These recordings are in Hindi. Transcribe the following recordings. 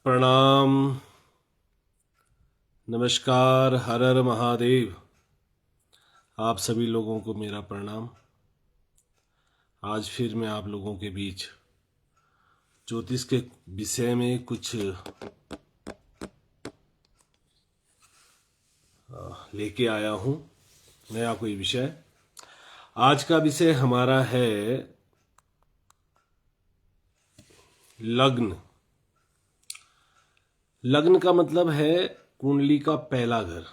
प्रणाम। नमस्कार। हर हर महादेव। आप सभी लोगों को मेरा प्रणाम। आज फिर मैं आप लोगों के बीच ज्योतिष के विषय में कुछ लेके आया हूं, नया कोई विषय। आज का विषय हमारा है लग्न। लग्न का मतलब है कुंडली का पहला घर।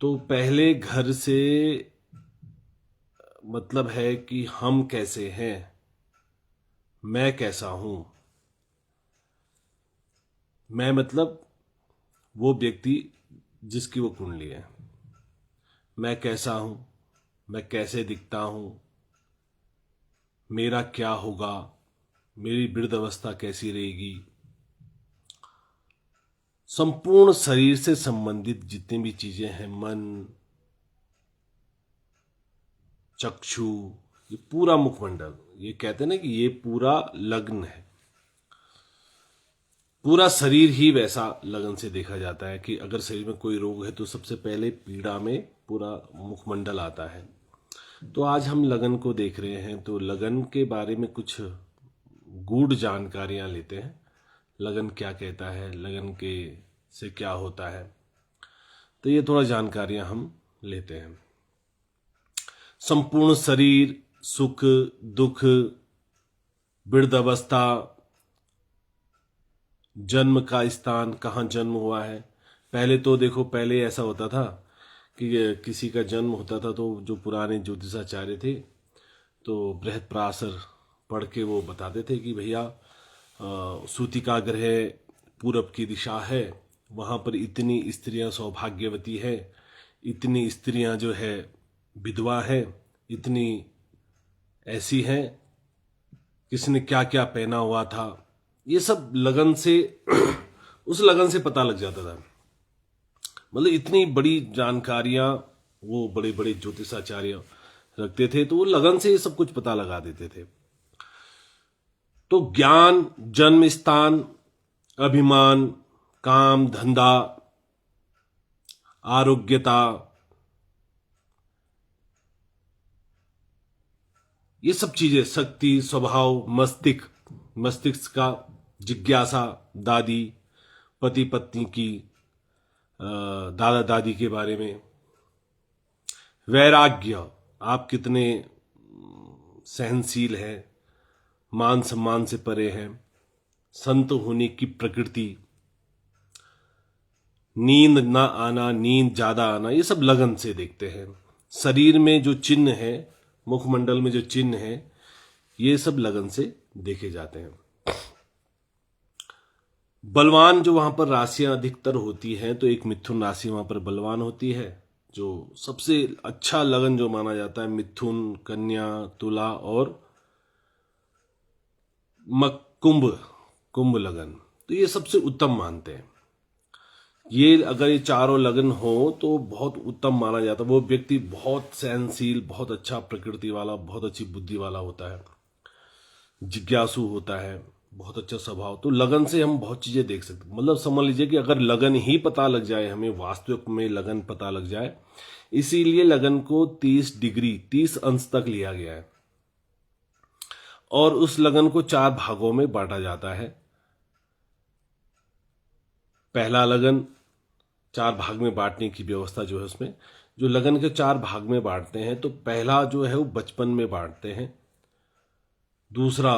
तो पहले घर से मतलब है कि हम कैसे हैं, मैं कैसा हूं। मैं मतलब वो व्यक्ति जिसकी वो कुंडली है। मैं कैसा हूं, मैं कैसे दिखता हूं, मेरा क्या होगा, मेरी वृद्ध अवस्था कैसी रहेगी। संपूर्ण शरीर से संबंधित जितनी भी चीजें हैं, मन, चक्षु, ये पूरा मुखमंडल, ये कहते हैं ना कि ये पूरा लग्न है। पूरा शरीर ही वैसा लगन से देखा जाता है कि अगर शरीर में कोई रोग है तो सबसे पहले पीड़ा में पूरा मुखमंडल आता है। तो आज हम लगन को देख रहे हैं, तो लगन के बारे में कुछ गूढ़ जानकारियां लेते हैं। लगन क्या कहता है, लगन के से क्या होता है, तो ये थोड़ा जानकारियां हम लेते हैं। संपूर्ण शरीर, सुख दुख, वृद्ध अवस्था, जन्म का स्थान, कहाँ जन्म हुआ है। पहले तो देखो, पहले ऐसा होता था कि किसी का जन्म होता था तो जो पुराने ज्योतिषाचार्य थे तो बृहत्पराशर पढ़ के वो बताते थे कि भैया सूतिका ग्रह पूरब की दिशा है, वहाँ पर इतनी स्त्रियां सौभाग्यवती है, इतनी स्त्रियां जो है विधवा है, इतनी ऐसी हैं, किसने क्या क्या पहना हुआ था। ये सब लगन से उस लगन से पता लग जाता था। मतलब इतनी बड़ी जानकारियां वो बड़े बड़े ज्योतिषाचार्य रखते थे, तो वो लगन से ये सब कुछ पता लगा देते थे। तो ज्ञान, जन्म स्थान, अभिमान, काम, धंधा, आरोग्यता, ये सब चीजें, शक्ति, स्वभाव, मस्तिष्क का, जिज्ञासा, दादी, पति पत्नी की, दादा दादी के बारे में, वैराग्य, आप कितने सहनशील हैं, मान सम्मान से परे हैं, संत होने की प्रकृति, नींद ना आना, नींद ज्यादा आना, ये सब लगन से देखते हैं। शरीर में जो चिन्ह है, मुखमंडल में जो चिन्ह है, ये सब लगन से देखे जाते हैं। बलवान जो वहां पर राशियां अधिकतर होती हैं, तो एक मिथुन राशि वहां पर बलवान होती है। जो सबसे अच्छा लगन जो माना जाता है, मिथुन, कन्या, तुला और कुंभ लगन, तो ये सबसे उत्तम मानते हैं। ये अगर ये चारों लगन हो तो बहुत उत्तम माना जाता है। वो व्यक्ति बहुत सहनशील, बहुत अच्छा प्रकृति वाला, बहुत अच्छी बुद्धि वाला होता है, जिज्ञासु होता है, बहुत अच्छा स्वभाव। तो लगन से हम बहुत चीजें देख सकते हैं। मतलब समझ लीजिए कि अगर लगन ही पता लग जाए, हमें वास्तविक में लगन पता लग जाए, इसीलिए लगन को 30 डिग्री 30 अंश तक लिया गया है और उस लगन को 4 भागों में बांटा जाता है। पहला लगन 4 भाग में बांटने की व्यवस्था जो है, उसमें जो लगन के 4 भाग में बांटते हैं, तो पहला जो है वो बचपन में बांटते हैं, दूसरा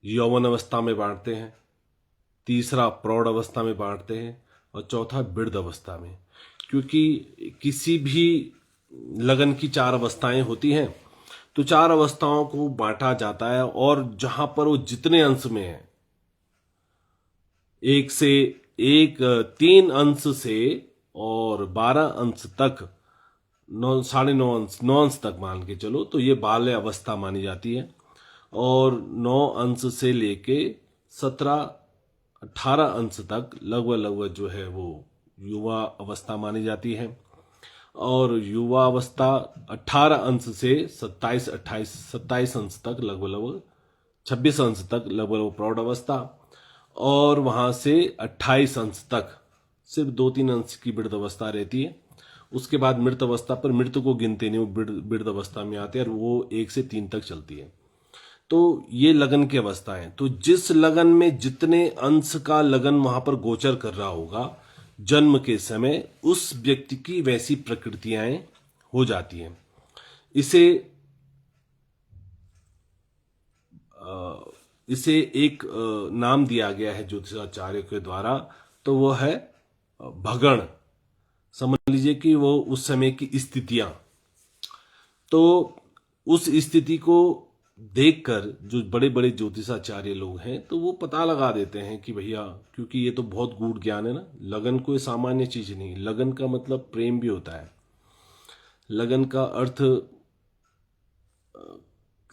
यौवन अवस्था में बांटते हैं, तीसरा प्रौढ़ अवस्था में बांटते हैं और चौथा वृद्ध अवस्था में। क्योंकि किसी भी लगन की 4 अवस्थाएं होती हैं, तो 4 अवस्थाओं को बांटा जाता है और जहां पर वो जितने अंश में है, 1 से 1 3 अंश से और 12 अंश तक, 9 साढ़े 9 अंश 9 अंश तक मान के चलो, तो ये बाल्य अवस्था मानी जाती है। और 9 अंश से लेके 17-18 अंश तक लगभग जो है वो युवा अवस्था मानी जाती है। और युवा अवस्था 18 अंश से 27 अंश तक लगभग 26 अंश तक लगभग प्रौढ़ अवस्था, और वहां से 28 अंश तक सिर्फ 2-3 अंश की वृद्ध अवस्था रहती है। उसके बाद मृत अवस्था पर, मृत को गिनते नहीं, वो वृद्ध अवस्था में आते हैं, और वो 1 से 3 तक चलती है। तो ये लगन की अवस्था है। तो जिस लगन में जितने अंश का लगन वहां पर गोचर कर रहा होगा जन्म के समय, उस व्यक्ति की वैसी प्रकृतियां हो जाती हैं। इसे इसे एक नाम दिया गया है ज्योतिषाचार्य के द्वारा, तो वो है भगण। समझ लीजिए कि वो उस समय की स्थितियां, तो उस स्थिति को देखकर जो बड़े बड़े ज्योतिषाचार्य लोग हैं तो वो पता लगा देते हैं कि भैया, क्योंकि ये तो बहुत गूढ़ ज्ञान है ना, लगन कोई सामान्य चीज नहीं। लगन का मतलब प्रेम भी होता है। लगन का अर्थ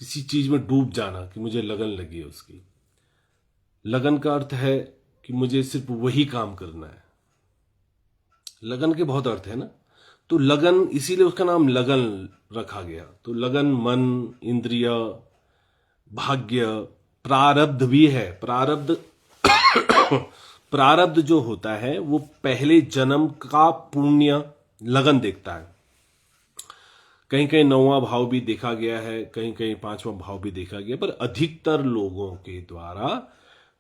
किसी चीज में डूब जाना, कि मुझे लगन लगी है उसकी। लगन का अर्थ है कि मुझे सिर्फ वही काम करना है। लगन के बहुत अर्थ है ना, तो लगन, इसीलिए उसका नाम लगन रखा गया। तो लगन मन, इंद्रिय, भाग्य, प्रारब्ध भी है। प्रारब्ध प्रारब्ध जो होता है वो पहले जन्म का पुण्य लगन देखता है। कहीं कहीं 9वां भाव भी देखा गया है, कहीं कहीं 5वां भाव भी देखा गया, पर अधिकतर लोगों के द्वारा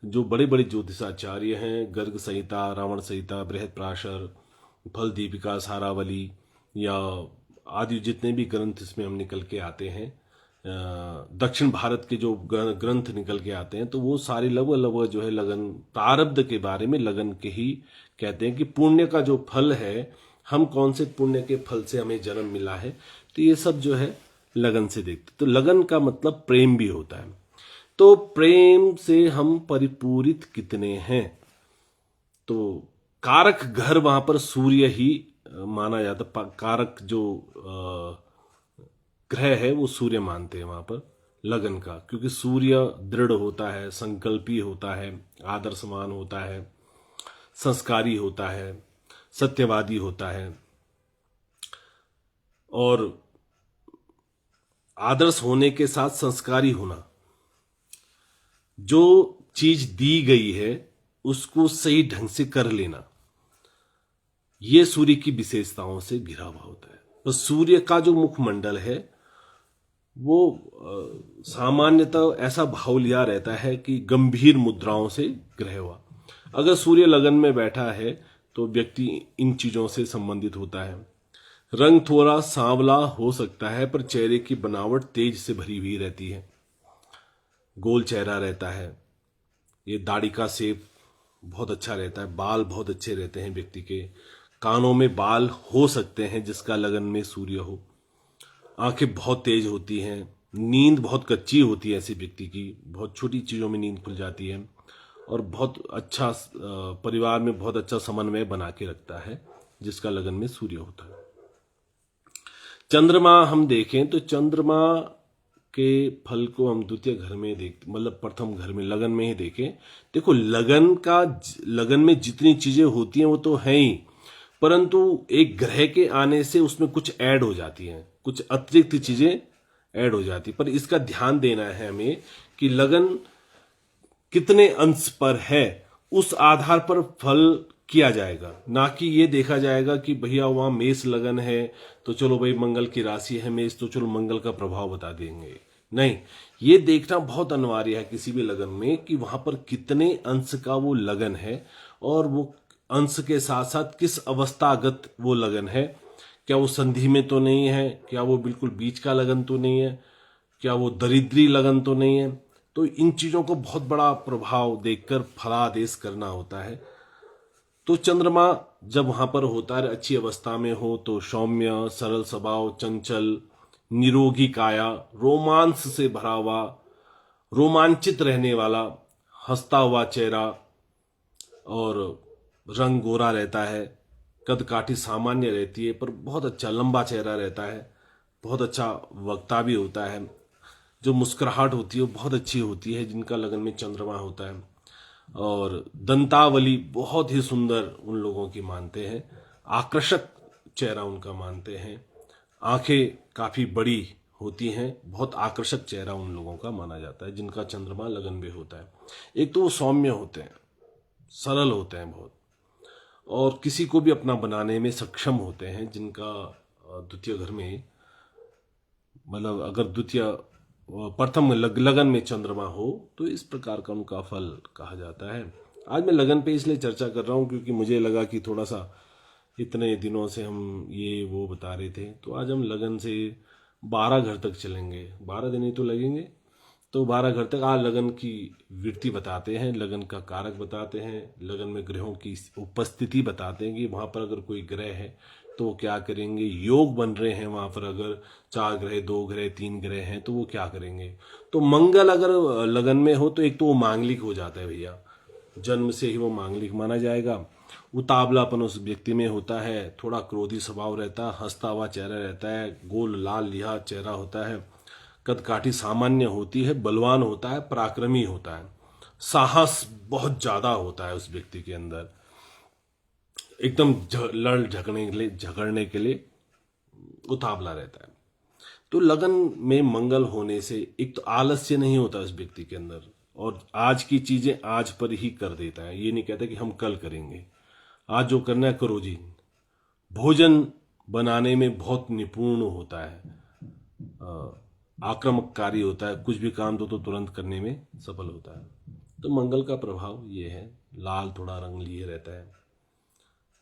जो बड़े बड़े ज्योतिषाचार्य हैं, गर्ग संहिता, रावण संहिता, बृहत्पराशर, फल दीपिका, सारावली या आदि जितने भी ग्रंथ इसमें हम निकल के आते हैं, दक्षिण भारत के जो ग्रंथ निकल के आते हैं, तो वो सारे लगभग जो है लगन, प्रारब्ध के बारे में लगन के ही कहते हैं कि पुण्य का जो फल है, हम कौन से पुण्य के फल से हमें जन्म मिला है, तो ये सब जो है लगन से देखते। तो लगन का मतलब प्रेम भी होता है। तो प्रेम से हम परिपूरित कितने हैं, तो कारक घर वहां पर सूर्य ही माना जाता। कारक जो ग्रह है वो सूर्य मानते हैं वहां पर लगन का, क्योंकि सूर्य दृढ़ होता है, संकल्पी होता है, आदर्शवान होता है, संस्कारी होता है, सत्यवादी होता है। और आदर्श होने के साथ संस्कारी होना, जो चीज दी गई है उसको सही ढंग से कर लेना, ये सूर्य की विशेषताओं से घिरा हुआ होता है। तो सूर्य का जो मुखमंडल है वो सामान्यतः ऐसा भाव लिया रहता है कि गंभीर मुद्राओं से ग्रह हुआ। अगर सूर्य लगन में बैठा है तो व्यक्ति इन चीजों से संबंधित होता है। रंग थोड़ा सांवला हो सकता है, पर चेहरे की बनावट तेज से भरी हुई रहती है, गोल चेहरा रहता है, ये दाढ़ी का शेप बहुत अच्छा रहता है, बाल बहुत अच्छे रहते हैं व्यक्ति के, कानों में बाल हो सकते हैं जिसका लगन में सूर्य हो, आंखें बहुत तेज होती हैं, नींद बहुत कच्ची होती है ऐसे व्यक्ति की, बहुत छोटी चीजों में नींद खुल जाती है, और बहुत अच्छा परिवार में बहुत अच्छा समन्वय बना के रखता है जिसका लगन में सूर्य होता है। चंद्रमा हम देखें तो चंद्रमा के फल को हम द्वितीय घर में देखते, मतलब प्रथम घर में लगन में ही देखें। देखो लगन में जितनी चीजें होती हैं वो तो है ही, परंतु एक ग्रह के आने से उसमें कुछ ऐड हो जाती हैं, कुछ अतिरिक्त चीजें ऐड हो जाती। पर इसका ध्यान देना है हमें कि लगन कितने अंश पर है, उस आधार पर फल किया जाएगा, ना कि ये देखा जाएगा कि भैया वहां मेष लगन है तो चलो भाई मंगल की राशि है मेष, तो चलो मंगल का प्रभाव बता देंगे। नहीं, ये देखना बहुत अनिवार्य है किसी भी लगन में कि वहां पर कितने अंश का वो लगन है, और वो अंश के साथ साथ किस अवस्थागत वो लगन है। क्या वो संधि में तो नहीं है, क्या वो बिल्कुल बीच का लगन तो नहीं है, क्या वो दरिद्री लगन तो नहीं है। तो इन चीजों को बहुत बड़ा प्रभाव देखकर फलादेश करना होता है। तो चंद्रमा जब वहां पर होता है, अच्छी अवस्था में हो, तो सौम्य, सरल स्वभाव, चंचल, निरोगी काया, रोमांस से भरा हुआ, रोमांचित रहने वाला, हंसता हुआ चेहरा, और रंग गोरा रहता है, कद काठी सामान्य रहती है पर बहुत अच्छा लंबा चेहरा रहता है, बहुत अच्छा वक्ता भी होता है, जो मुस्कुराहट होती है वो बहुत अच्छी होती है जिनका लगन में चंद्रमा होता है, और दंतावली बहुत ही सुंदर उन लोगों की मानते हैं, आकर्षक चेहरा उनका मानते हैं, आंखें काफी बड़ी होती हैं, बहुत आकर्षक चेहरा उन लोगों का माना जाता है जिनका चंद्रमा लगन में होता है। एक तो वो सौम्य होते हैं, सरल होते हैं बहुत, और किसी को भी अपना बनाने में सक्षम होते हैं, जिनका द्वितीय घर में, मतलब अगर द्वितीय प्रथम लगन में चंद्रमा हो तो इस प्रकार का उनका फल कहा जाता है। आज मैं लगन पे इसलिए चर्चा कर रहा हूँ क्योंकि मुझे लगा कि थोड़ा सा, इतने दिनों से हम ये वो बता रहे थे, तो आज हम लगन से 12 घर तक चलेंगे। 12 दिन ही तो लगेंगे, तो 12 घर तक आज लगन की वृत्ति बताते हैं, लगन का कारक बताते हैं, लगन में ग्रहों की उपस्थिति बताते हैं कि वहां पर अगर कोई ग्रह है तो वो क्या करेंगे, योग बन रहे हैं वहां पर, अगर 4 ग्रह, 2 ग्रह, 3 ग्रह हैं तो वो क्या करेंगे। तो मंगल अगर लगन में हो तो एक तो वो मांगलिक हो जाता है भैया, जन्म से ही वो मांगलिक माना जाएगा। उतावलापन उस व्यक्ति में होता है, थोड़ा क्रोधी स्वभाव रहता है, हंसता हुआ चेहरा रहता है, गोल लाल लिहा चेहरा होता है, कदकाठी सामान्य होती है, बलवान होता है, पराक्रमी होता है, साहस बहुत ज्यादा होता है उस व्यक्ति के अंदर, एकदम लड़ झगड़ने के लिए उतावला रहता है। तो लगन में मंगल होने से एक तो आलस्य नहीं होता उस व्यक्ति के अंदर, और आज की चीजें आज पर ही कर देता है, ये नहीं कहता कि हम कल करेंगे, आज जो करना है करो जी। भोजन बनाने में बहुत निपुण होता है, आक्रामककारी होता है, कुछ भी काम दो तो तुरंत करने में सफल होता है। तो मंगल का प्रभाव ये है, लाल थोड़ा रंग लिए रहता है।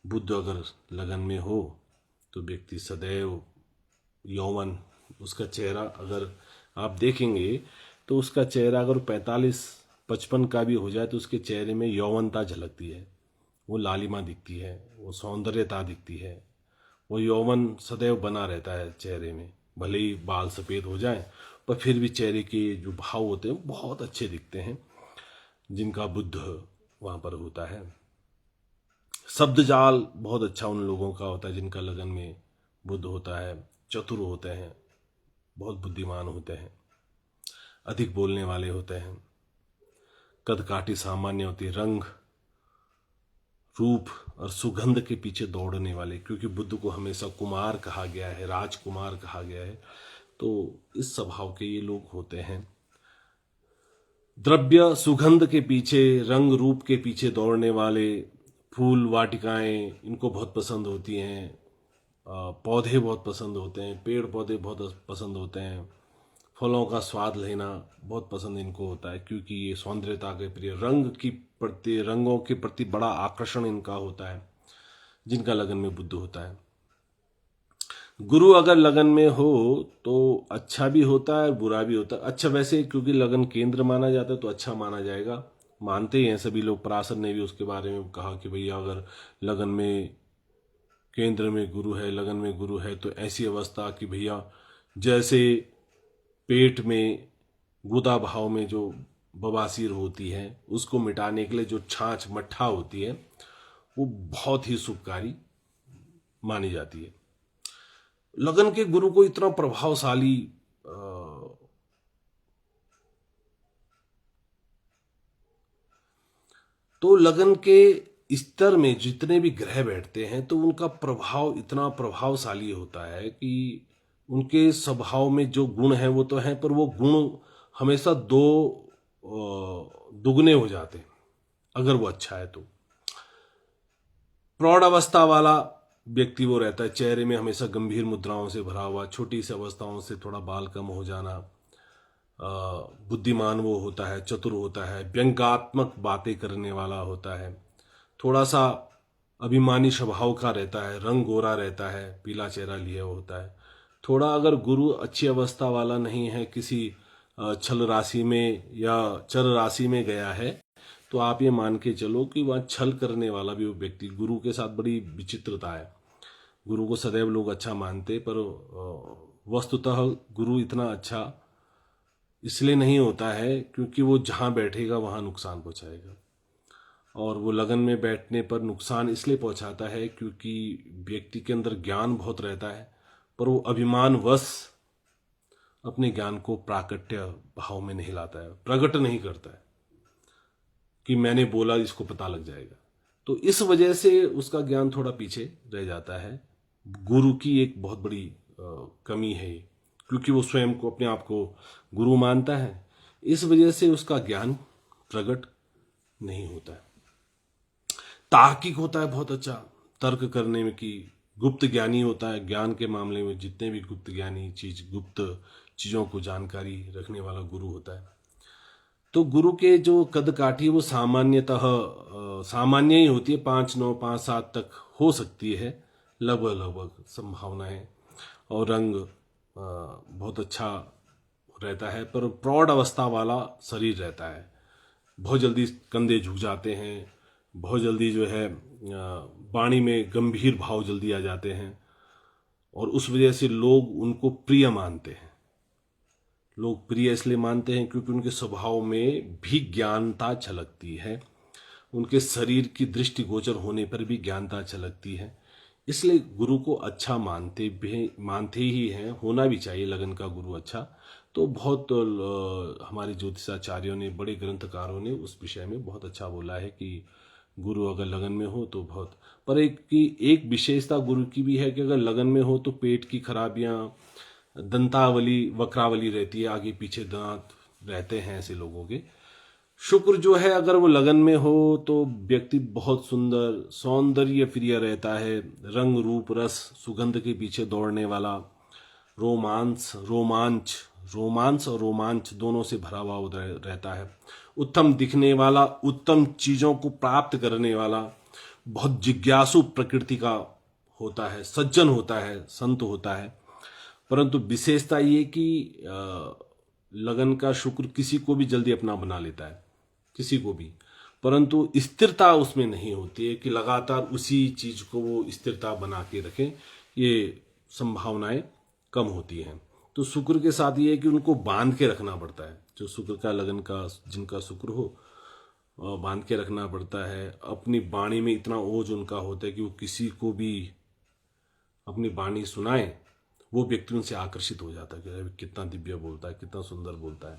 बुध अगर लगन में हो तो व्यक्ति सदैव यौवन, उसका चेहरा अगर आप देखेंगे तो उसका चेहरा अगर 45-55 का भी हो जाए तो उसके चेहरे में यौवनता झलकती है, वो लालिमा दिखती है, वो सौंदर्यता दिखती है, वो यौवन सदैव बना रहता है चेहरे में, भले ही बाल सफ़ेद हो जाएं पर फिर भी चेहरे के जो भाव होते हैं बहुत अच्छे दिखते हैं जिनका बुध वहाँ पर होता है। शब्द जाल बहुत अच्छा उन लोगों का होता है जिनका लगन में बुध होता है, चतुर होते हैं, बहुत बुद्धिमान होते हैं, अधिक बोलने वाले होते हैं, कदकाठी सामान्य होती है, रंग रूप और सुगंध के पीछे दौड़ने वाले, क्योंकि बुद्ध को हमेशा कुमार कहा गया है, राजकुमार कहा गया है, तो इस स्वभाव के ये लोग होते हैं। द्रव्य सुगंध के पीछे, रंग रूप के पीछे दौड़ने वाले, फूल वाटिकाएं इनको बहुत पसंद होती हैं, पौधे बहुत पसंद होते हैं, पेड़ पौधे बहुत पसंद होते हैं, फलों का स्वाद लेना बहुत पसंद इनको होता है, क्योंकि ये सौंदर्यता के प्रिय, रंगों के प्रति बड़ा आकर्षण इनका होता है जिनका लगन में बुध होता है। गुरु अगर लगन में हो तो अच्छा भी होता है, बुरा भी होता है। अच्छा वैसे क्योंकि लगन केंद्र माना जाता है तो अच्छा माना जाएगा, मानते ही हैं सभी लोग। पराशर ने भी उसके बारे में कहा कि भैया अगर लगन में केंद्र में गुरु है, लगन में गुरु है तो ऐसी अवस्था कि भैया जैसे पेट में गुदा भाव में जो बवासीर होती है उसको मिटाने के लिए जो छाछ मट्ठा होती है वो बहुत ही शुभकारी मानी जाती है। लगन के गुरु को इतना प्रभावशाली तो लगन के स्तर में जितने भी ग्रह बैठते हैं तो उनका प्रभाव इतना प्रभावशाली होता है कि उनके स्वभाव में जो गुण हैं वो तो हैं, पर वो गुण हमेशा दुगने हो जाते हैं अगर वो अच्छा है तो। प्रौढ़ अवस्था वाला व्यक्ति वो रहता है, चेहरे में हमेशा गंभीर मुद्राओं से भरा हुआ, छोटी सी अवस्थाओं से थोड़ा बाल कम हो जाना, बुद्धिमान वो होता है, चतुर होता है, व्यंग्यात्मक बातें करने वाला होता है, थोड़ा सा अभिमानी स्वभाव का रहता है, रंग गोरा रहता है, पीला चेहरा लिया होता है। थोड़ा अगर गुरु अच्छी अवस्था वाला नहीं है, किसी छल राशि में या चर राशि में गया है तो आप ये मान के चलो कि वहाँ छल करने वाला भी वो व्यक्ति, गुरु के साथ बड़ी विचित्रता है। गुरु को सदैव लोग अच्छा मानते, पर वस्तुतः गुरु इतना अच्छा इसलिए नहीं होता है क्योंकि वो जहाँ बैठेगा वहाँ नुकसान पहुँचाएगा, और वो लगन में बैठने पर नुकसान इसलिए पहुँचाता है क्योंकि व्यक्ति के अंदर ज्ञान बहुत रहता है पर वो अभिमानवश अपने ज्ञान को प्राकट्य भाव में नहीं लाता है, प्रकट नहीं करता है कि मैंने बोला इसको पता लग जाएगा, तो इस वजह से उसका ज्ञान थोड़ा पीछे रह जाता है। गुरु की एक बहुत बड़ी कमी है क्योंकि वो स्वयं को अपने आप को गुरु मानता है, इस वजह से उसका ज्ञान प्रकट नहीं होता है। तार्किक होता है बहुत अच्छा तर्क करने में, कि गुप्त ज्ञानी होता है। ज्ञान के मामले में जितने भी गुप्त ज्ञानी गुप्त चीजों को जानकारी रखने वाला गुरु होता है। तो गुरु के जो कद काठी वो सामान्यतः सामान्य ही होती है, 5-9 5-7 तक हो सकती है लगभग संभावनाएं, और रंग बहुत अच्छा रहता है, पर प्रौढ़ अवस्था वाला शरीर रहता है। बहुत जल्दी कंधे झुक जाते हैं, बहुत जल्दी जो है वाणी में गंभीर भाव जल्दी आ जाते हैं, और उस वजह से लोग उनको प्रिय मानते हैं। लोग प्रिय इसलिए मानते हैं क्योंकि उनके स्वभाव में भी ज्ञानता झलकती है, उनके शरीर की दृष्टि गोचर होने पर भी ज्ञानता झलकती है। इसलिए गुरु को अच्छा मानते ही हैं, होना भी चाहिए लगन का गुरु अच्छा। तो बहुत हमारे ज्योतिषाचार्यों ने, बड़े ग्रंथकारों ने उस विषय में बहुत अच्छा बोला है कि गुरु अगर लगन में हो तो बहुत, पर एक विशेषता गुरु की भी है कि अगर लगन में हो तो पेट की खराबियां, दंतावली वक्रावली रहती है, आगे पीछे दांत रहते हैं ऐसे लोगों के। शुक्र जो है अगर वो लगन में हो तो व्यक्ति बहुत सुंदर सौंदर्य प्रिय रहता है, रंग रूप रस सुगंध के पीछे दौड़ने वाला, रोमांस और रोमांच दोनों से भरा हुआ रहता है, उत्तम दिखने वाला, उत्तम चीजों को प्राप्त करने वाला, बहुत जिज्ञासु प्रकृति का होता है, सज्जन होता है, संत होता है। परंतु विशेषता ये कि लगन का शुक्र किसी को भी जल्दी अपना बना लेता है, किसी को भी, परंतु स्थिरता उसमें नहीं होती है कि लगातार उसी चीज को वो स्थिरता बना के रखें, ये संभावनाएं कम होती हैं। तो शुक्र के साथ ये है कि उनको बांध के रखना पड़ता है, जो शुक्र का लगन का जिनका शुक्र हो बांध के रखना पड़ता है। अपनी वाणी में इतना ओज उनका होता है कि वो किसी को भी अपनी वाणी सुनाए, वो व्यक्ति उनसे आकर्षित हो जाता है कि कितना दिव्य बोलता है, कितना सुंदर बोलता है।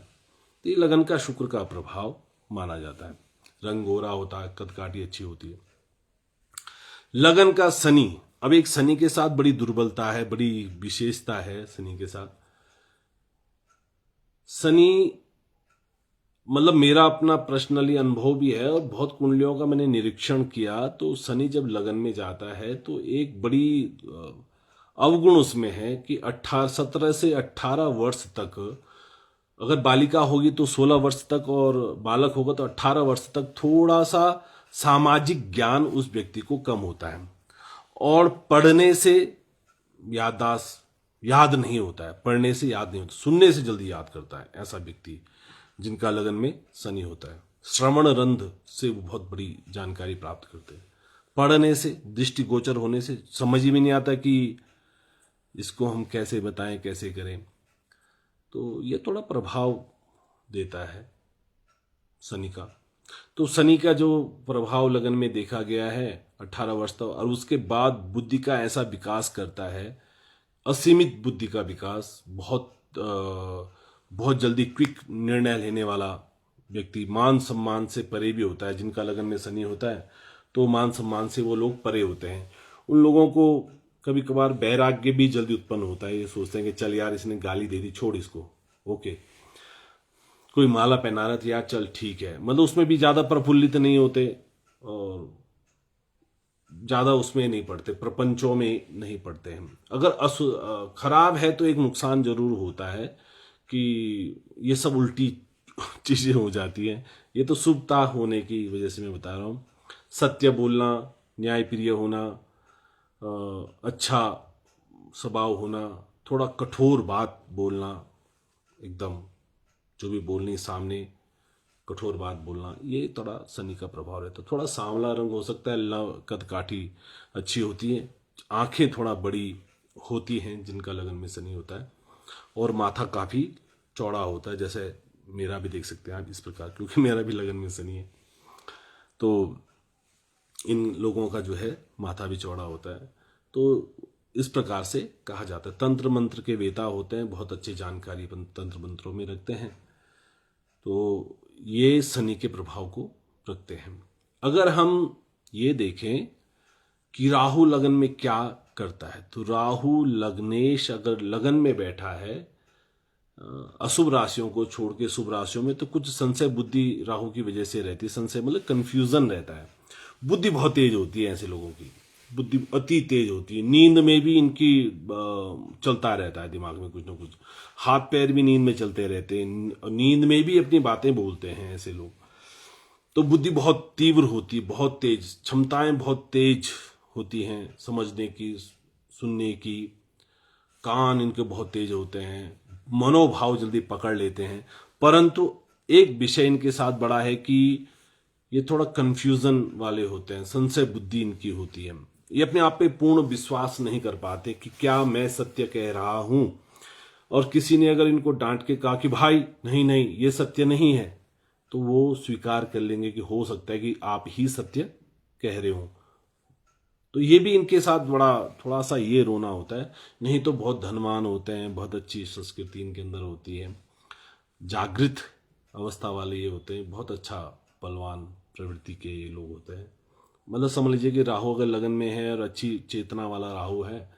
तो ये लगन का शुक्र का प्रभाव माना जाता है। रंग गोरा होता है, कदकाठी अच्छी होती है। लगन का शनि, अब एक शनि के साथ बड़ी दुर्बलता है, बड़ी विशेषता है शनि के साथ। शनि मतलब मेरा अपना पर्सनली अनुभव भी है और बहुत कुंडलियों का मैंने निरीक्षण किया, तो शनि जब लगन में जाता है तो एक बड़ी अवगुण उसमें है कि 17 से 18 वर्ष तक, अगर बालिका होगी तो 16 वर्ष तक, और बालक होगा तो 18 वर्ष तक थोड़ा सा सामाजिक ज्ञान उस व्यक्ति को कम होता है, और पढ़ने से याद नहीं होता है, पढ़ने से याद नहीं होता, सुनने से जल्दी याद करता है ऐसा व्यक्ति जिनका लगन में शनि होता है। श्रवण रंध्र से वो बहुत बड़ी जानकारी प्राप्त करते हैं, पढ़ने से, दृष्टि गोचर होने से समझ ही में नहीं आता कि इसको हम कैसे बताएं, कैसे करें। तो ये थोड़ा प्रभाव देता है शनि का। तो शनि का जो प्रभाव लगन में देखा गया है 18 वर्ष तक, और उसके बाद बुद्धि का ऐसा विकास करता है, असीमित बुद्धि का विकास, बहुत जल्दी क्विक निर्णय लेने वाला व्यक्ति, मान सम्मान से परे भी होता है। जिनका लगन में शनि होता है तो मान सम्मान से वो लोग परे होते हैं। उन लोगों को कभी कभार वैराग्य भी जल्दी उत्पन्न होता है, ये सोचते हैं कि चल यार इसने गाली दे दी, छोड़ इसको, ओके, कोई माला पहना रहा था यार, चल ठीक है, मतलब उसमें भी ज्यादा प्रफुल्लित नहीं होते और ज्यादा उसमें नहीं पड़ते, प्रपंचों में नहीं पड़ते हैं। अगर खराब है तो एक नुकसान जरूर होता है कि ये सब उल्टी चीजें हो जाती हैं। ये तो शुभता होने की वजह से मैं बता रहा हूँ। सत्य बोलना, न्यायप्रिय होना, अच्छा स्वभाव होना, थोड़ा कठोर बात बोलना, एकदम जो भी बोलनी सामने कठोर बात बोलना, ये थोड़ा शनि का प्रभाव रहता है। थोड़ा सांवला रंग हो सकता है, कदकाठी अच्छी होती है, आंखें थोड़ा बड़ी होती हैं जिनका लगन में शनि होता है, और माथा काफी चौड़ा होता है, जैसे मेरा भी देख सकते हैं आप इस प्रकार, क्योंकि मेरा भी लगन में शनि है। तो इन लोगों का जो है माथा भी चौड़ा होता है। तो इस प्रकार से कहा जाता है। तंत्र मंत्र के वेता होते हैं, बहुत अच्छी जानकारी तंत्र मंत्रों में रखते हैं, तो ये शनि के प्रभाव को रखते हैं। अगर हम ये देखें कि राहु लगन में क्या करता है, तो राहु लग्नेश अगर लगन में बैठा है अशुभ राशियों को छोड़ के शुभ राशियों में तो कुछ संशय बुद्धि राहु की वजह से रहती है। संशय मतलब कंफ्यूजन रहता है। बुद्धि बहुत तेज होती है ऐसे लोगों की, बुद्धि अति तेज होती है। नींद में भी इनकी चलता रहता है दिमाग में कुछ ना कुछ, हाथ पैर भी नींद में चलते रहते हैं, नींद में भी अपनी बातें बोलते हैं ऐसे लोग। तो बुद्धि बहुत तीव्र होती है, बहुत तेज, क्षमताएं बहुत तेज होती हैं समझने की, सुनने की। कान इनके बहुत तेज होते हैं, मनोभाव जल्दी पकड़ लेते हैं। परंतु एक विषय इनके साथ बड़ा है कि ये थोड़ा कंफ्यूजन वाले होते हैं, संशय बुद्धि इनकी होती है। ये अपने आप पे पूर्ण विश्वास नहीं कर पाते कि क्या मैं सत्य कह रहा हूं। और किसी ने अगर इनको डांट के कहा कि भाई नहीं नहीं ये सत्य नहीं है, तो वो स्वीकार कर लेंगे कि हो सकता है कि आप ही सत्य कह रहे हो। तो ये भी इनके साथ बड़ा थोड़ा सा ये रोना होता है। नहीं तो बहुत धनवान होते हैं, बहुत अच्छी संस्कृति इनके अंदर होती है, जागृत अवस्था वाले ये होते हैं, बहुत अच्छा बलवान प्रवृत्ति के ये लोग होते हैं। मतलब समझ लीजिए कि राहु अगर लगन में है और अच्छी चेतना वाला राहु है,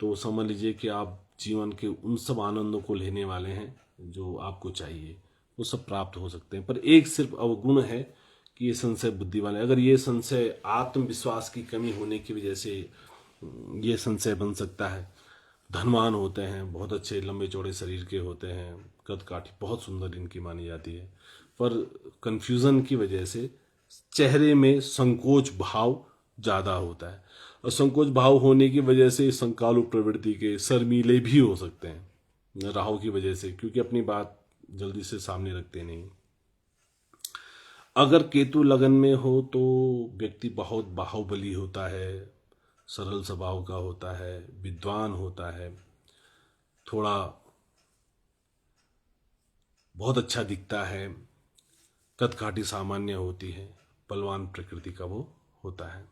तो समझ लीजिए कि आप जीवन के उन सब आनंदों को लेने वाले हैं जो आपको चाहिए, वो सब प्राप्त हो सकते हैं। पर एक सिर्फ अवगुण है कि ये संशय बुद्धि वाले, अगर ये संशय आत्मविश्वास की कमी होने की वजह से ये संशय बन सकता है। धनवान होते हैं, बहुत अच्छे लंबे चौड़े शरीर के होते हैं, कद काठी बहुत सुंदर इनकी मानी जाती है, पर कंफ्यूजन की वजह से चेहरे में संकोच भाव ज्यादा होता है। और संकोच भाव होने की वजह से संकालु प्रवृत्ति के शर्मीले भी हो सकते हैं राहु की वजह से, क्योंकि अपनी बात जल्दी से सामने रखते नहीं। अगर केतु लगन में हो तो व्यक्ति बहुत बाहुबली होता है, सरल स्वभाव का होता है, विद्वान होता है, थोड़ा बहुत अच्छा दिखता है, कद काठी सामान्य होती है, बलवान प्रकृति का वो होता है।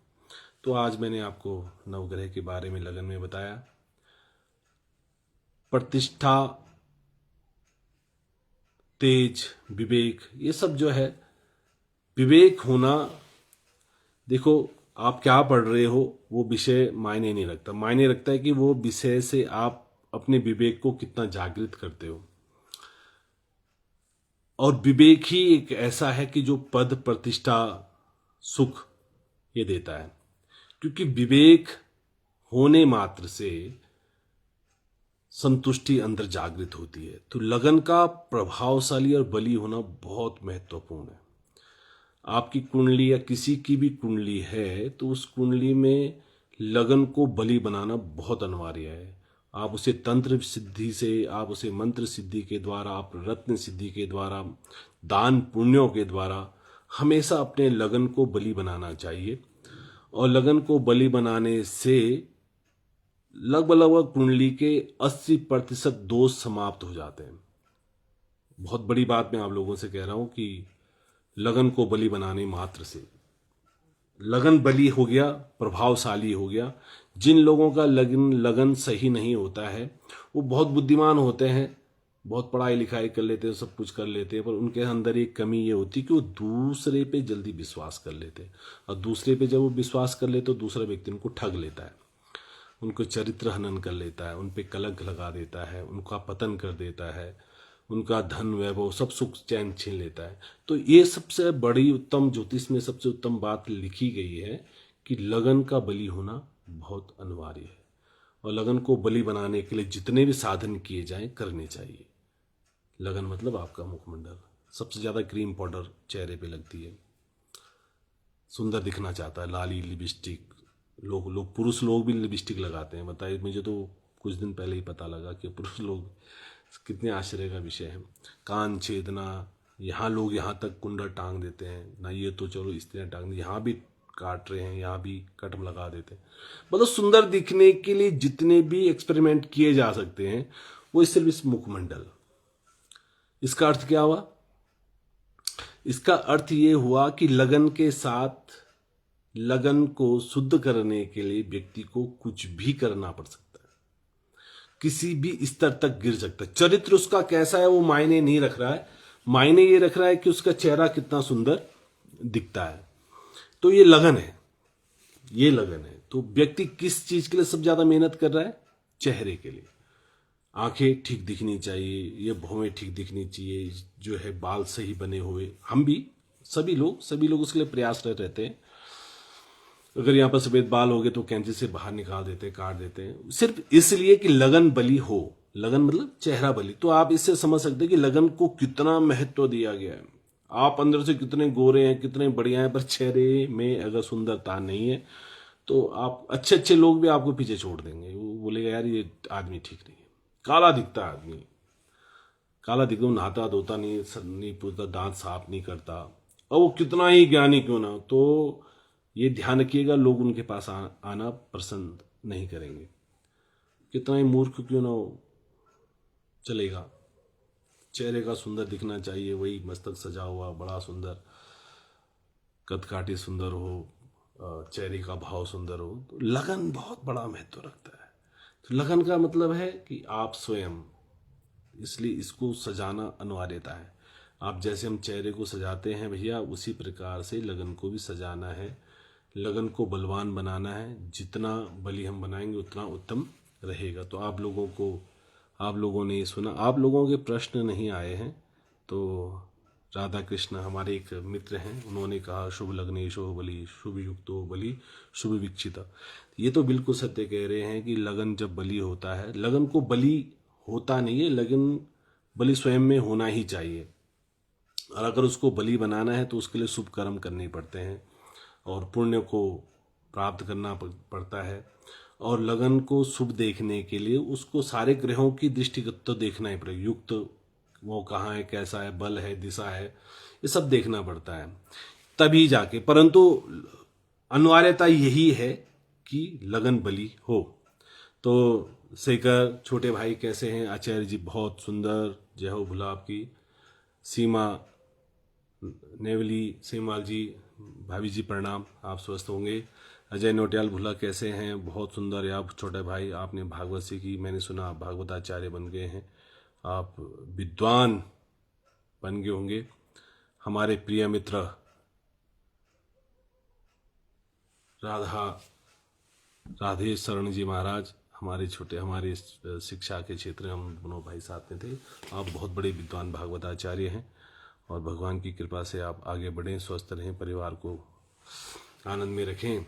तो आज मैंने आपको नवग्रह के बारे में लगन में बताया। प्रतिष्ठा, तेज, विवेक, ये सब जो है, विवेक होना, देखो आप क्या पढ़ रहे हो वो विषय मायने नहीं रखता, मायने रखता है कि वो विषय से आप अपने विवेक को कितना जागृत करते हो। और विवेक ही एक ऐसा है कि जो पद, प्रतिष्ठा, सुख ये देता है। क्योंकि विवेक होने मात्र से संतुष्टि अंदर जागृत होती है। तो लगन का प्रभावशाली और बली होना बहुत महत्वपूर्ण है। आपकी कुंडली या किसी की भी कुंडली है तो उस कुंडली में लगन को बली बनाना बहुत अनिवार्य है। आप उसे तंत्र सिद्धि से, आप उसे मंत्र सिद्धि के द्वारा, आप रत्न सिद्धि के द्वारा, दान पुण्यों के द्वारा हमेशा अपने लगन को बली बनाना चाहिए। और लगन को बली बनाने से लगभग लगभग कुंडली के 80% दोष समाप्त हो जाते हैं। बहुत बड़ी बात मैं आप लोगों से कह रहा हूं कि लगन को बली बनाने मात्र से लगन बली हो गया, प्रभावशाली हो गया। जिन लोगों का लगन सही नहीं होता है वो बहुत बुद्धिमान होते हैं, बहुत पढ़ाई लिखाई कर लेते हैं, सब कुछ कर लेते हैं, पर उनके अंदर एक कमी ये होती है कि वो दूसरे पे जल्दी विश्वास कर लेते हैं। और दूसरे पे जब वो विश्वास कर लेते तो दूसरा व्यक्ति उनको ठग लेता है, उनको चरित्र हनन कर लेता है, उन पे कलंक लगा देता है, उनका पतन कर देता है, उनका धन वैभव सब सुख चैन छीन लेता है। तो ये सबसे बड़ी उत्तम, ज्योतिष में सबसे उत्तम बात लिखी गई है कि लगन का बलि होना बहुत अनिवार्य है। और लगन को बलि बनाने के लिए जितने भी साधन किए जाएं करने चाहिए। लगन मतलब आपका मुखमंडल, सबसे ज्यादा क्रीम पाउडर चेहरे पे लगती है, सुंदर दिखना चाहता है, लाली लिपस्टिक, लोग पुरुष लोग भी लिपस्टिक लगाते हैं। बताइए, मुझे तो कुछ दिन पहले ही पता लगा कि पुरुष लोग, कितने आश्चर्य का विषय है। कान छेदना, यहाँ लोग यहाँ तक कुंडल टांग देते हैं ना, ये तो चलो स्त्रियां टांग, यहाँ भी काट रहे हैं, यहाँ भी कटम लगा देते हैं। मतलब सुंदर दिखने के लिए जितने भी एक्सपेरिमेंट किए जा सकते हैं वो सिर्फ इस मुखमंडल। इसका अर्थ क्या हुआ? इसका अर्थ ये हुआ कि लगन के साथ लगन को शुद्ध करने के लिए व्यक्ति को कुछ भी करना पड़ सकता है, किसी भी स्तर तक गिर सकता है। चरित्र उसका कैसा है वो मायने नहीं रख रहा है, मायने ये रख रहा है कि उसका चेहरा कितना सुंदर दिखता है। तो ये लगन है, ये लगन है। तो व्यक्ति किस चीज के लिए सबसे ज्यादा मेहनत कर रहा है? चेहरे के लिए। आंखें ठीक दिखनी चाहिए, ये भौहें ठीक दिखनी चाहिए, जो है बाल सही बने हुए। हम भी सभी लोग उसके लिए प्रयासरत रहते हैं। अगर यहाँ पर सफेद बाल हो गए तो कैंची से बाहर निकाल देते हैं, काट देते हैं, सिर्फ इसलिए कि लगन बली हो। लगन मतलब चेहरा बली। तो आप इससे समझ सकते हैं कि लगन को कितना महत्व दिया गया है। आप अंदर से कितने गोरे हैं, कितने बढ़िया हैं, पर चेहरे में अगर सुंदरता नहीं है तो आप अच्छे अच्छे लोग भी आपको पीछे छोड़ देंगे। वो बोलेगा यार ये आदमी ठीक नहीं है। काला दिखता है आदमी, काला दिखता, नहाता धोता नहीं, सर नहीं पूछता, दांत साफ नहीं करता, और वो कितना ही ज्ञानी क्यों ना, तो ये ध्यान रखिएगा लोग उनके पास आना पसंद नहीं करेंगे। कितना ही मूर्ख क्यों ना हो, चलेगा। चेहरे का सुंदर दिखना चाहिए, वही मस्तक सजा हुआ बड़ा सुंदर, कदकाठी सुंदर हो, चेहरे का भाव सुंदर हो। तो लगन बहुत बड़ा महत्व रखता है। तो लगन का मतलब है कि आप स्वयं, इसलिए इसको सजाना अनिवार्यता है। आप जैसे हम चेहरे को सजाते हैं भैया, उसी प्रकार से लगन को भी सजाना है। लगन को बलवान बनाना है। जितना बली हम बनाएंगे उतना उत्तम रहेगा। तो आप लोगों ने ये सुना, आप लोगों के प्रश्न नहीं आए हैं। तो राधा कृष्ण हमारे एक मित्र हैं, उन्होंने कहा शुभ लग्नेशो बलि, शुभ युक्तो बलि, शुभ विक्षिता। ये तो बिल्कुल सत्य कह रहे हैं कि लगन जब बलि होता है, लगन को बलि होता नहीं है, लगन बलि स्वयं में होना ही चाहिए। और अगर उसको बलि बनाना है तो उसके लिए शुभ कर्म करने पड़ते हैं और पुण्य को प्राप्त करना पड़ता है। और लगन को शुभ देखने के लिए उसको सारे ग्रहों की दृष्टिगत तो देखना ही पड़ेगा। युक्त वो कहाँ है, कैसा है, बल है, दिशा है, ये सब देखना पड़ता है तभी जाके। परंतु अनिवार्यता यही है कि लगन बली हो। तो शेखर छोटे भाई कैसे हैं? आचार्य जी बहुत सुंदर, जय हो भुला आपकी। सीमा नेवली सीमाल जी, भाभी जी प्रणाम, आप स्वस्थ होंगे। अजय नोटियाल भुला कैसे हैं? बहुत सुंदर। या छोटे भाई आपने भागवत सीखी, मैंने सुना आप भागवताचार्य बन गए हैं, आप विद्वान बन गए होंगे। हमारे प्रिय मित्र राधे शरण जी महाराज, हमारे शिक्षा के क्षेत्र में हम दोनों भाई साथ में थे। आप बहुत बड़े विद्वान भागवताचार्य हैं और भगवान की कृपा से आप आगे बढ़ें, स्वस्थ रहें, परिवार को आनंद में रखें।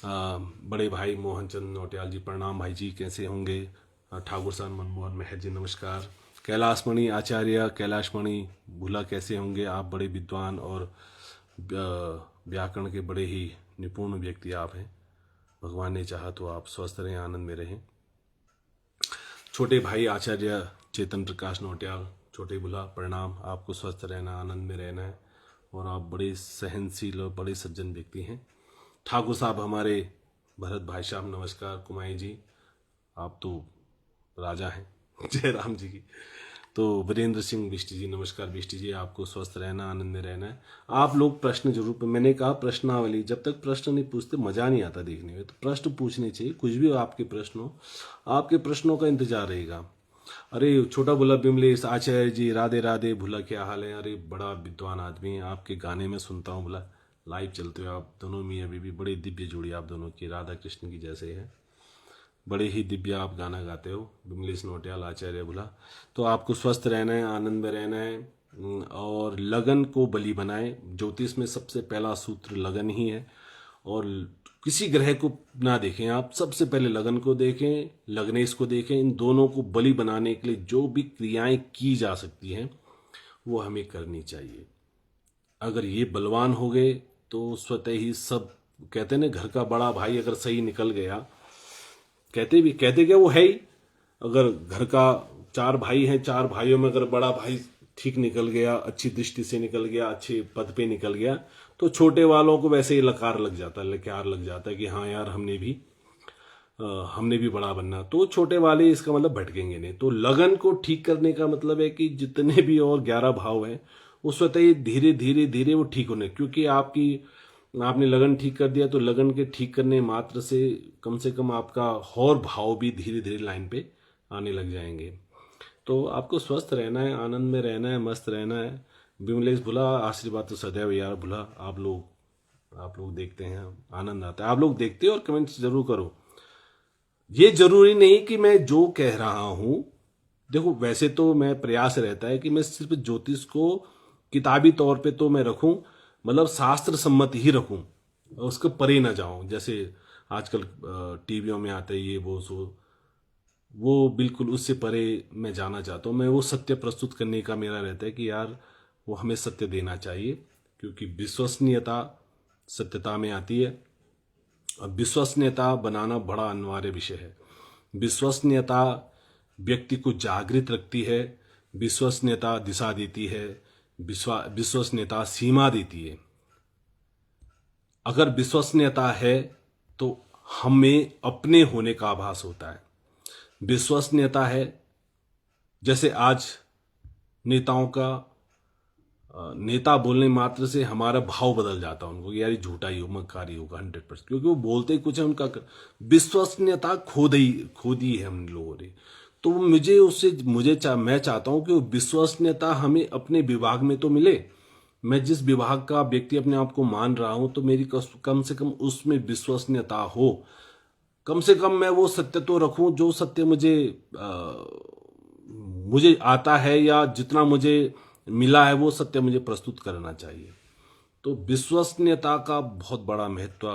बड़े भाई मोहन चंद नौटियाल जी प्रणाम, भाई जी कैसे होंगे? ठाकुर साहब मनमोहन मेहर जी नमस्कार। कैलाशमणि आचार्य, कैलाशमणि भूला कैसे होंगे? आप बड़े विद्वान और व्याकरण के बड़े ही निपुण व्यक्ति आप हैं। भगवान ने चाहा तो आप स्वस्थ रहें, आनंद में रहें। छोटे भाई आचार्य चेतन प्रकाश नौटियाल, छोटे भूला प्रणाम, आपको स्वस्थ रहना, आनंद में रहना है और आप बड़े सहनशील और बड़े सज्जन व्यक्ति हैं। ठाकुर साहब हमारे भरत भाई साहब नमस्कार। कुमाई जी आप तो राजा हैं, जय राम जी की। तो वीरेंद्र सिंह बिष्टी जी नमस्कार। बिष्टी जी आपको स्वस्थ रहना, आनंद में रहना है। आप लोग प्रश्न जरूर, मैंने कहा प्रश्नावली, जब तक प्रश्न नहीं पूछते मजा नहीं आता देखने में। तो प्रश्न पूछने चाहिए, कुछ भी हो आपके प्रश्न हो, आपके प्रश्नों का इंतजार रहेगा। अरे छोटा भुला बिमलेश आचार्य जी राधे राधे, भुला क्या हाल है? अरे बड़ा विद्वान आदमी है, आपके गाने में सुनता हूँ, बोला लाइव चलते हो आप दोनों, मियाँ बीवी बड़े दिव्य जोड़ी आप दोनों की, राधा कृष्ण की जैसे है, बड़े ही दिव्य आप गाना गाते हो। बिमलेश नोटियाल आचार्य बोला। तो आपको स्वस्थ रहना है, आनंद में रहना है और लगन को बलि बनाए। ज्योतिष में सबसे पहला सूत्र लगन ही है और किसी ग्रह को ना देखें आप, सबसे पहले लगन को देखें, लग्नेश को देखें। इन दोनों को बलि बनाने के लिए जो भी क्रियाएं की जा सकती हैं वो हमें करनी चाहिए। अगर ये बलवान हो गए तो स्वतः ही सब, कहते हैं ना घर का बड़ा भाई अगर सही निकल गया, कहते क्या वो है ही। अगर घर का 4 भाई हैं, 4 भाइयों में अगर बड़ा भाई ठीक निकल गया, अच्छी दृष्टि से निकल गया, अच्छे पद पे निकल गया, तो छोटे वालों को वैसे ही लकार लग जाता है कि हाँ यार हमने भी बड़ा बनना। तो छोटे वाले इसका मतलब भटकेंगे नहीं। तो लगन को ठीक करने का मतलब है कि जितने भी और 11 भाव हैं वो स्वतः ही धीरे धीरे धीरे वो ठीक होने, क्योंकि आपने लगन ठीक कर दिया तो लगन के ठीक करने मात्र से कम आपका और भाव भी धीरे धीरे लाइन पे आने लग जाएंगे। तो आपको स्वस्थ रहना है, आनंद में रहना है, मस्त रहना है। विमलेश भुला आशीर्वाद तो सदैव यार भुला। आप लोग देखते हैं, आनंद आता है। आप लोग देखते हो और कमेंट्स जरूर करो। ये जरूरी नहीं कि मैं जो कह रहा हूं देखो वैसे तो मैं प्रयास रहता है कि मैं सिर्फ ज्योतिष को किताबी तौर पे तो मैं रखूं, मतलब शास्त्र सम्मत ही रखूं, उसके परे ना जाऊं। जैसे आजकल टीवियों में आते ये वो सो, वो बिल्कुल उससे परे मैं जाना चाहता हूँ। मैं वो सत्य प्रस्तुत करने का मेरा रहता है कि यार वो हमें सत्य देना चाहिए, क्योंकि विश्वसनीयता सत्यता में आती है। और विश्वसनीयता बनाना बड़ा अनिवार्य विषय है। विश्वसनीयता व्यक्ति को जागृत रखती है, विश्वसनीयता दिशा देती है, विश्वसनीयता सीमा देती है। अगर विश्वसनीयता है तो हमें अपने होने का आभास होता है। विश्वसनीयता है, जैसे आज नेताओं का नेता बोलने मात्र से हमारा भाव बदल जाता है उनको, यार ये झूठा ही हो, मक्कारी होगा 100%, क्योंकि वो बोलते ही कुछ है, उनका विश्वसनीयता खो दी है हम लोगों ने। तो मुझे उससे मैं चाहता हूं कि वो विश्वसनीयता हमें अपने विभाग में तो मिले। मैं जिस विभाग का व्यक्ति अपने आप को मान रहा हूं, तो मेरी कम से कम उसमें विश्वसनीयता हो। कम से कम मैं वो सत्य तो रखूं जो सत्य मुझे आता है, या जितना मुझे मिला है वो सत्य मुझे प्रस्तुत करना चाहिए। तो विश्वसनीयता का बहुत बड़ा महत्व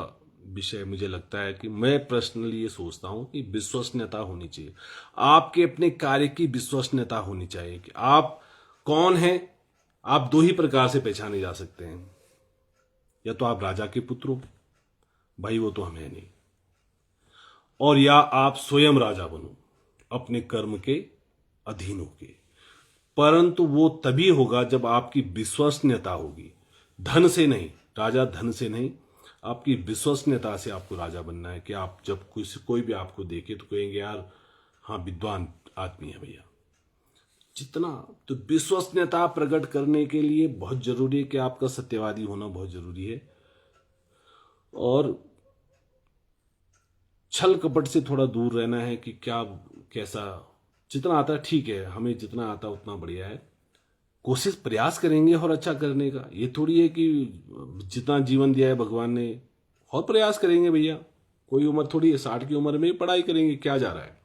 विषय मुझे लगता है कि मैं पर्सनली ये सोचता हूं कि विश्वसनीयता होनी चाहिए। आपके अपने कार्य की विश्वसनीयता होनी चाहिए कि आप कौन हैं। आप दो ही प्रकार से पहचाने जा सकते हैं, या तो आप राजा के पुत्र हो, भाई वो तो हम है नहीं, और या आप स्वयं राजा बनो अपने कर्म के अधीन होके। परंतु वो तभी होगा जब आपकी विश्वसनीयता होगी, धन से नहीं। राजा धन से नहीं, आपकी विश्वसनीयता से आपको राजा बनना है। कि आप जब कोई भी आपको देखे तो कहेंगे यार हाँ विद्वान आदमी है भैया। जितना तो विश्वसनीयता प्रकट करने के लिए बहुत जरूरी है कि आपका सत्यवादी होना बहुत जरूरी है, और छल कपट से थोड़ा दूर रहना है। कि क्या कैसा जितना आता है ठीक है, हमें जितना आता है उतना बढ़िया है। कोशिश प्रयास करेंगे और अच्छा करने का। ये थोड़ी है कि जितना जीवन दिया है भगवान ने और प्रयास करेंगे भैया। कोई उम्र थोड़ी है, 60 की उम्र में पढ़ाई करेंगे, क्या जा रहा है।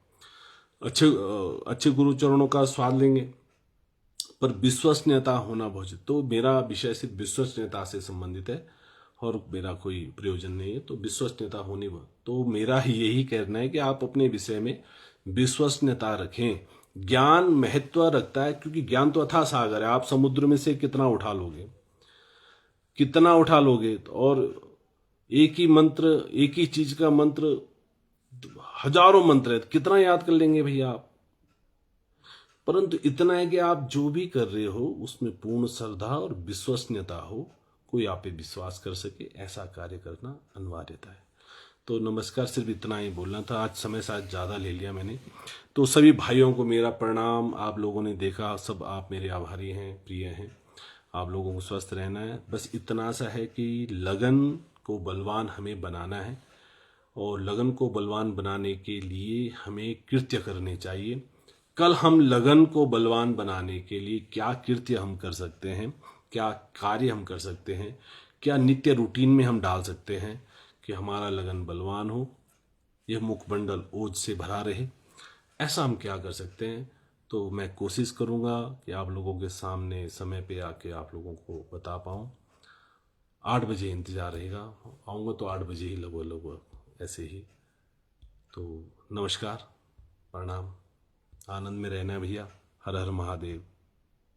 अच्छे गुरु चरणों का स्वाद लेंगे, पर विश्वसनीयता होना बहुत। तो मेरा विषय सिर्फ विश्वसनीयता से संबंधित है और मेरा कोई प्रयोजन नहीं है। तो विश्वसनीयता होनी तो मेरा यही कहना है कि आप अपने विषय में विश्वसनीयता रखें। ज्ञान महत्व रखता है, क्योंकि ज्ञान तो अथाह सागर है। आप समुद्र में से कितना उठा लोगे, कितना उठा लोगे। और एक ही मंत्र, एक ही चीज का मंत्र हजारों मंत्र है, कितना याद कर लेंगे भैया आप। परंतु इतना है कि आप जो भी कर रहे हो उसमें पूर्ण श्रद्धा और विश्वसनीयता हो, कोई आप पे विश्वास कर सके, ऐसा कार्य करना अनिवार्यता है। तो नमस्कार, सिर्फ इतना ही बोलना था। आज समय शायद ज़्यादा ले लिया मैंने। तो सभी भाइयों को मेरा प्रणाम। आप लोगों ने देखा, सब आप मेरे आभारी हैं, प्रिय हैं। आप लोगों को स्वस्थ रहना है। बस इतना सा है कि लगन को बलवान हमें बनाना है, और लगन को बलवान बनाने के लिए हमें कृत्य करने चाहिए। कल हम लगन को बलवान बनाने के लिए क्या कृत्य हम कर सकते हैं, क्या कार्य हम कर सकते हैं, क्या नित्य रूटीन में हम डाल सकते हैं कि हमारा लगन बलवान हो, यह मुखमंडल ओज से भरा रहे। ऐसा हम क्या कर सकते हैं। तो मैं कोशिश करूंगा कि आप लोगों के सामने समय पे आके आप लोगों को बता पाऊं। 8 बजे इंतजार रहेगा, आऊँगा तो 8 बजे ही लगभग ऐसे ही। तो नमस्कार, प्रणाम, आनंद में रहना है भैया। हर हर महादेव।